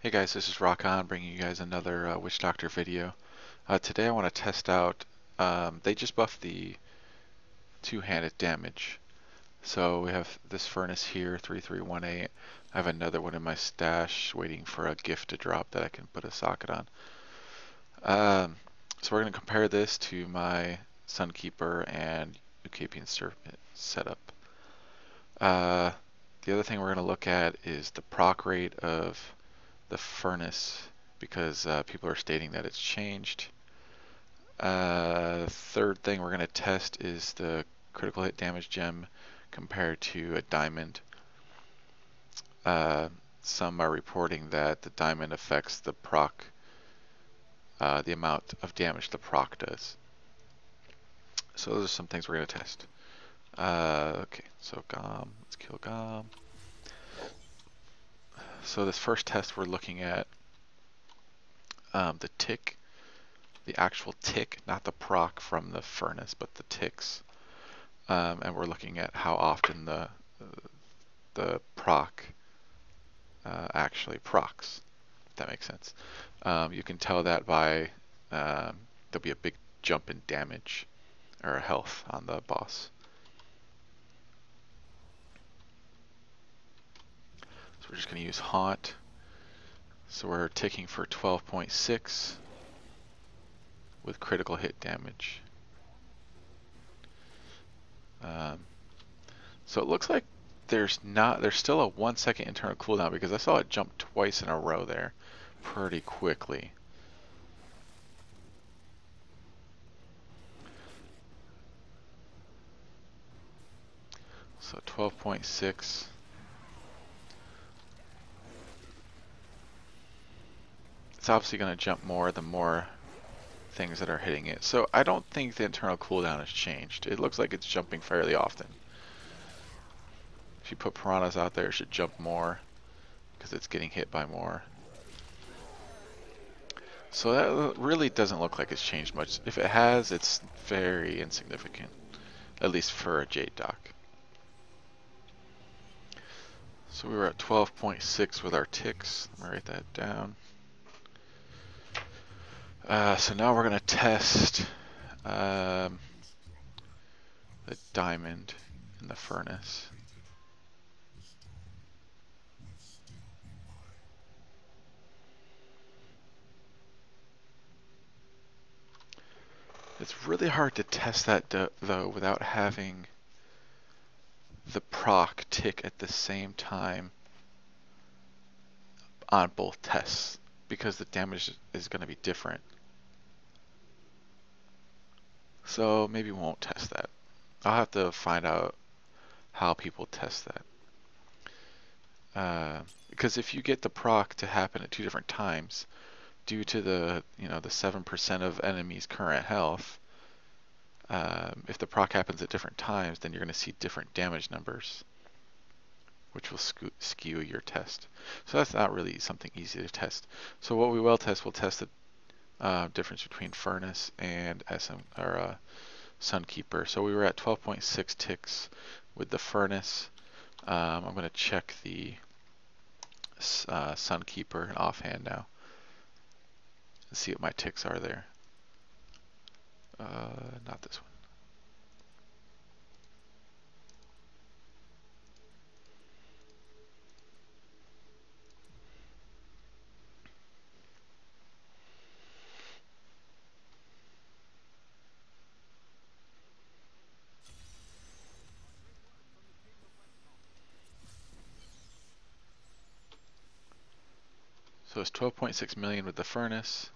Hey guys, this is Rockon bringing you guys another Witch Doctor video. Today I want to test out, they just buffed the two-handed damage. So we have this furnace here, 3318. I have another one in my stash waiting for a gift to drop that I can put a socket on. So we're going to compare this to my Sunkeeper and Ucapian Serpent setup. The other thing we're going to look at is the proc rate of the furnace, because people are stating that it's changed. Third thing we're going to test is the critical hit damage gem compared to a diamond. Some are reporting that the diamond affects the proc, the amount of damage the proc does. So those are some things we're going to test. Okay, so Gom, let's kill Gom. So this first test we're looking at the tick, the actual tick, not the proc from the furnace, but the ticks. And we're looking at how often the proc actually procs, if that makes sense. You can tell that by there'll be a big jump in damage or health on the boss. So we're just going to use Haunt. So we're ticking for 12.6 with critical hit damage. So it looks like there's still a 1 second internal cooldown, because I saw it jump twice in a row there pretty quickly. So 12.6. It's obviously going to jump more the more things that are hitting it. So I don't think the internal cooldown has changed. It looks like it's jumping fairly often. If you put piranhas out there, it should jump more because it's getting hit by more. So that really doesn't look like it's changed much. If it has, it's very insignificant, at least for a Jade Dock. So we were at 12.6 with our ticks. Let me write that down. So now we're going to test the diamond in the furnace. It's really hard to test that though without having the proc tick at the same time on both tests, because the damage is going to be different. So maybe we won't test that. I'll have to find out how people test that. Because if you get the proc to happen at two different times, due to the the 7% of enemies' current health, if the proc happens at different times, then you're going to see different damage numbers, which will skew your test. So that's not really something easy to test. So what we will test, we'll test the difference between Furnace and Sunkeeper. So we were at 12.6 ticks with the Furnace. I'm going to check the Sunkeeper offhand now and see what my ticks are there. Not this one. So it's 12.6 million with the Furnace.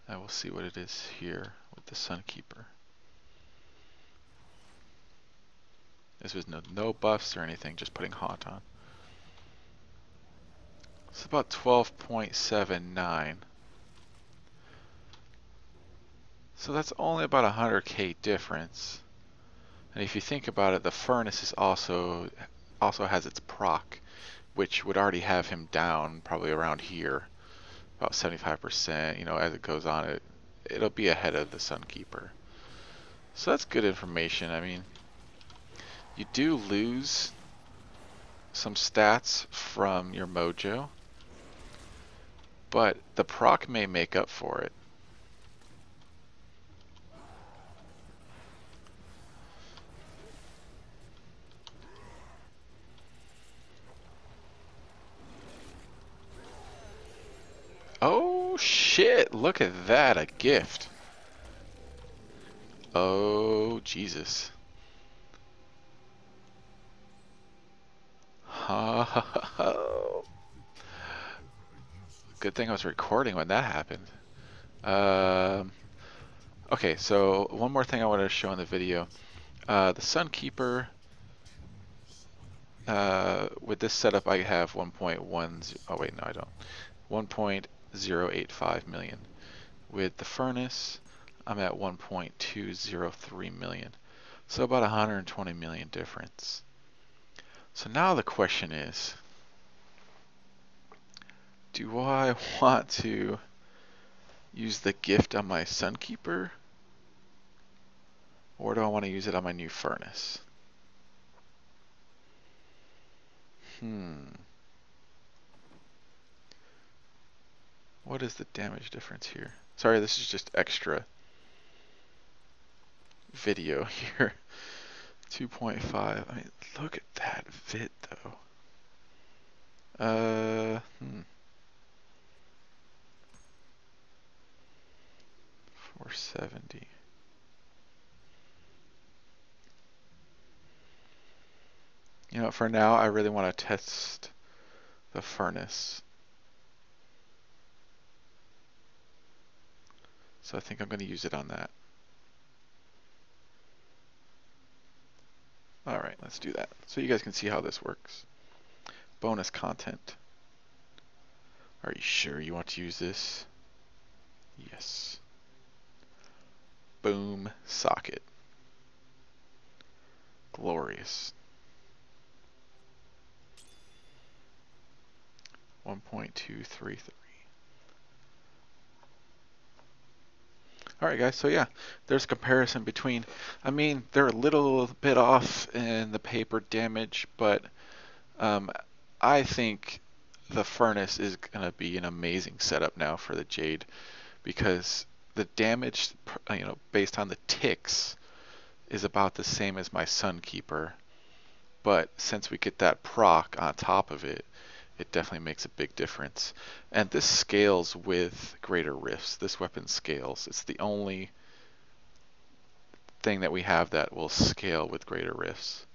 I will see what it is here with the Sunkeeper. This was no buffs or anything, just putting Haunt on. It's about 12.79. So that's only about 100k difference. And if you think about it, the Furnace is also has its proc, which would already have him down probably around here, about 75%. As it goes on, it'll be ahead of the Sunkeeper. So that's good information. I mean, you do lose some stats from your Mojo, but the proc may make up for it. Oh shit, look at that, a gift. Oh Jesus. Oh. Good thing I was recording when that happened. Um, okay, so one more thing I wanted to show in the video. The Sunkeeper, with this setup I have 1.10, oh wait, no I don't. 1.085 million. With the Furnace, I'm at 1.203 million. So about 120 million difference. So now the question is, do I want to use the gift on my Sunkeeper? Or do I want to use it on my new Furnace? What is the damage difference here? Sorry, this is just extra video here. 2.5. I mean, look at that vid though. 470. You know, for now, I really want to test the Furnace. So I think I'm going to use it on that. Alright, let's do that. So you guys can see how this works. Bonus content. Are you sure you want to use this? Yes. Boom, socket. Glorious. 1.233. Alright guys, so yeah, there's a comparison between, I mean, they're a little bit off in the paper damage, but I think the Furnace is going to be an amazing setup now for the Jade, because the damage, you know, based on the ticks is about the same as my Sunkeeper, but since we get that proc on top of it, it definitely makes a big difference. And this scales with greater rifts. This weapon scales. It's the only thing that we have that will scale with greater rifts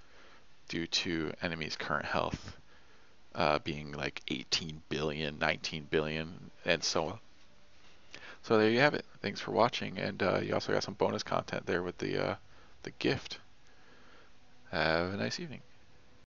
due to enemies' current health being like 18 billion, 19 billion, and so on. So there you have it. Thanks for watching, and you also got some bonus content there with the gift. Have a nice evening.